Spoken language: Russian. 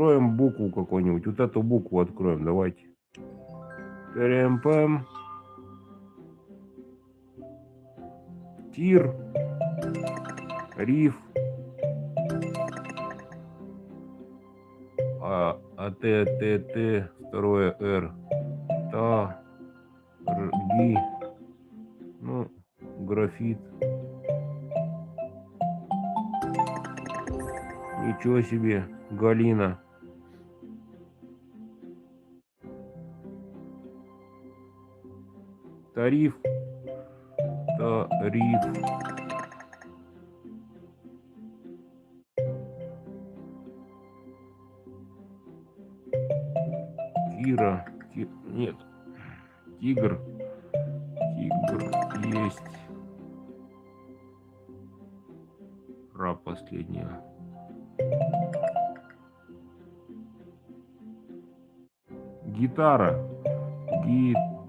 откроем букву какую-нибудь. Вот эту букву откроем, давайте. ТРМПМ. Тир. Риф. Т, второе Р. Та. Ги. Ну, графит. Ничего себе. Галина. Тариф. Тариф. Кира. Нет. Тигр. Тигр есть. Ра последняя. Гитара. Гитара.